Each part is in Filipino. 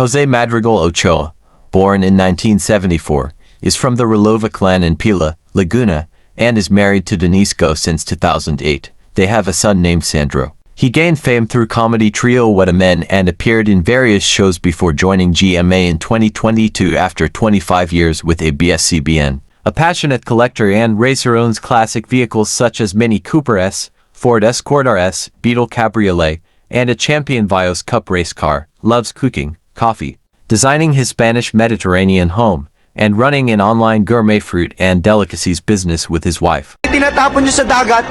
Jose Madrigal Ochoa, born in 1974, is from the Relova clan in Pila, Laguna, and is married to Denise Go since 2008. They have a son named Sandro. He gained fame through comedy trio What a Men and appeared in various shows before joining GMA in 2022 after 25 years with ABS-CBN. A passionate collector and racer, owns classic vehicles such as Mini Cooper S, Ford Escort RS, Beetle Cabriolet, and a Champion Vios Cup race car. Loves cooking, coffee, designing his Spanish Mediterranean home, and running an online gourmet fruit and delicacies business with his wife. Tinatapon niyo sa dagat,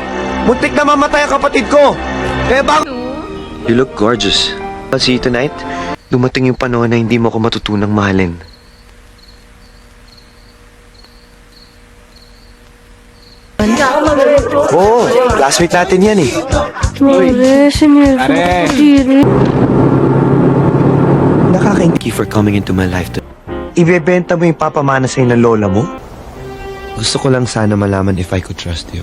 muntik na mamatay ang kapatid ko. Kaya You look gorgeous. I'll see you tonight. Dumating yung panahon na hindi mo ko matutunang mahalin. Oo, classmate natin yan eh. Thank you for coming into my life. Ibebenta mo yung papamana sa'yo ng lola mo? Gusto ko lang sana malaman if I could trust you.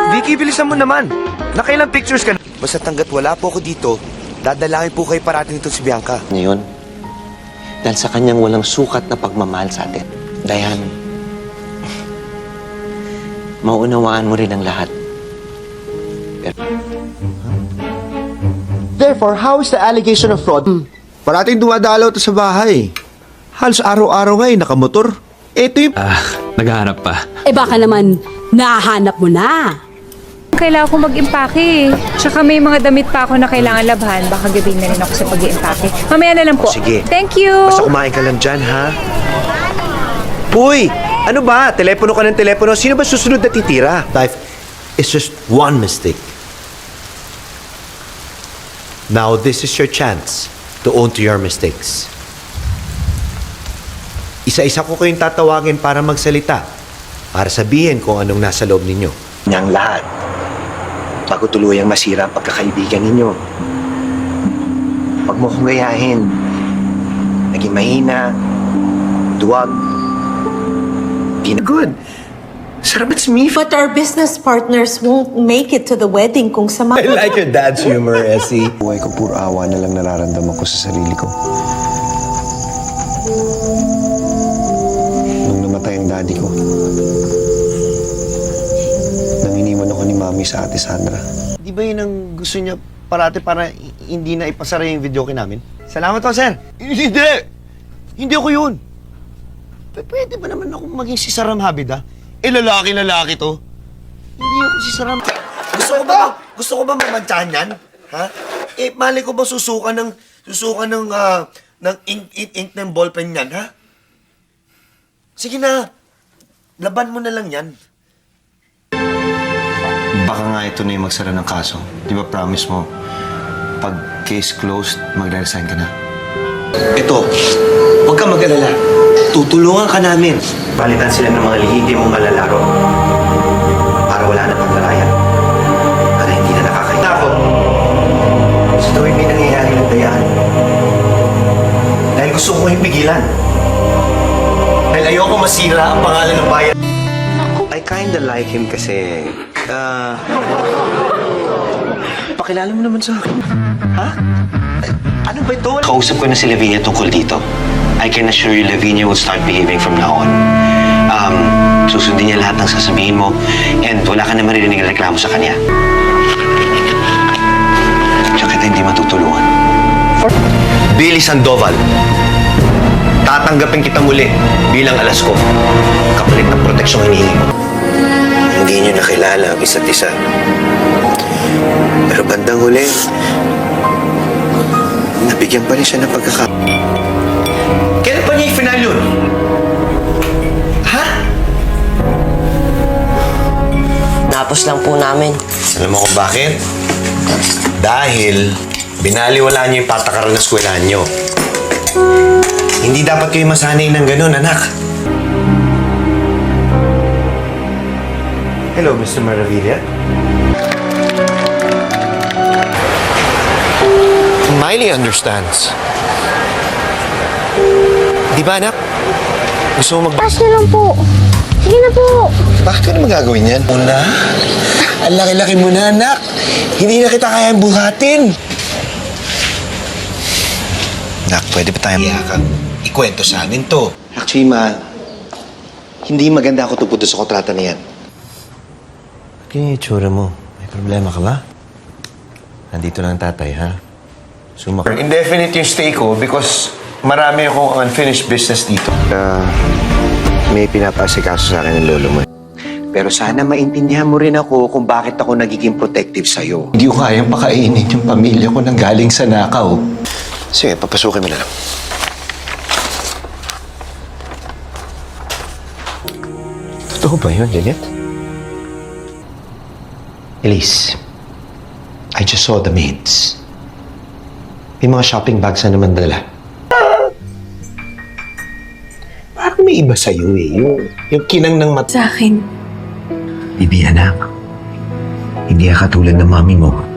Vicky, bilisan mo naman. Nakailang pictures ka na. Basta hanggat wala po ako dito, dadalangin po kayo parating nito si Bianca. Ngayon, dahil sa kanyang walang sukat na pagmamahal sa atin, Dayan, mauunawaan mo rin ang lahat. Therefore, how is the allegation of fraud? Parating dumadalaw to sa bahay. Halos araw-araw nga nakamotor. Ito yung... Naghahanap pa. Eh baka naman, nahanap mo na. Kailangan ko mag-impake. Tsaka may mga damit pa ako na kailangan labhan. Baka gabi na rin ako sa pag-impake. Mamaya na lang po. Sige. Thank you. Basta kumain ka lang dyan, ha? Puy! Ano ba? Telepono ka ng telepono. Sino ba susunod na titira? Life is just one mistake. Now, this is your chance to own to your mistakes. Isa-isa ko kayong tatawagin para magsalita. Para sabihin kung anong nasa loob ninyo. Niyang lahat. Bago tuluyang masira ang pagkakaibigan ninyo. Huwag mo kong gayahin. Naging mahina, duwag. Di na good. Sarap, it's me. But our business partners won't make it to the wedding kung sama. I like your dad's humor, Essie. Buhay ko puro awa na lang nararamdaman ko sa sarili ko. Nung namatay ang daddy ko, nang iniwan ako ni Mami sa Ate Sandra. Di ba yun ang gusto niya parati para hindi na ipasara yung video namin? Salamat po, sir. Hindi! Hindi ako yun. Pwede ba naman ako maging si Saram Habida? Eh, lalaki to. Hindi ako si Saram. Gusto ko ba mamantsahan yan? Ha? Eh, mali ko ba susukan ng ink ng ballpen yan, ha? Sige na. Laban mo na lang yan. Baka nga ito na yung magsara ng kaso. Di ba promise mo, pag case closed, magre-resign ka na? Ito, huwag ka mag-alala. Tutulungan ka namin. Palitan sila ng mga lihim mong malalaro. Para wala na paglalayan. Para hindi na nakakatakot. Sa tuwing may nangyayari ng dayaan. Dahil gusto ko kayong pigilan. Dahil ayoko masira ang pangalan ng bayan. I kinda like him kasi... pakilala mo naman sa akin. Ha? Ano ba ito? Kausap ko na si Lavinia tungkol dito. I can assure you Lavinia will start behaving from now on. Susundin niya lahat ng sasabihin mo and wala ka na maririnig na reklamo sa kanya. Tsaka kita hindi matutulungan. Billy Sandoval, tatanggapin kita muli bilang alas ko. Kapalit ng proteksyong hinihingi mo. Hindi niyo nakilala ang isa't isa. Pero bandang huli, nabigyan pa rin siya ng Kailan pa niya i-final yun? Ha? Tapos lang po namin. Alam mo kung bakit? Dahil binaliwala niyo yung patakaran ng eskwelahan niyo. Hindi dapat kayo masanay ng ganun, anak. Hello, Mr. Maravilla. Miley understands. Di ba, anak? Gusto mo Pass na lang po. Sige na po. Bakit ka naman gagawin yan? Una? Ang laki-laki mo na, anak. Hindi na kita kayang buhatin. Nak, pwede ba tayo iyakang ikwento sa amin to? Actually, hindi maganda ako tupudo sa kontrata na yan. Kaya yung itsura mo. May problema ka ba? Nandito lang ang tatay, ha? Sumak. Indefinite yung stay ko because marami akong unfinished business dito. May pinapasikaso sa akin ng lolo mo. Pero sana maintindihan mo rin ako kung bakit ako nagiging protective sa'yo. Hindi ko kayang pakainin yung pamilya ko nang galing sa nakaw. Sige, papasukin mo na lang. Totoo ba yun, Lynette? Elise, I just saw the maids. May mga shopping bags na naman dala. Parang may iba sa'yo eh. Yung kinang ng mata. Sa akin. Bibi, anak. Hindi ka katulad ng mami mo.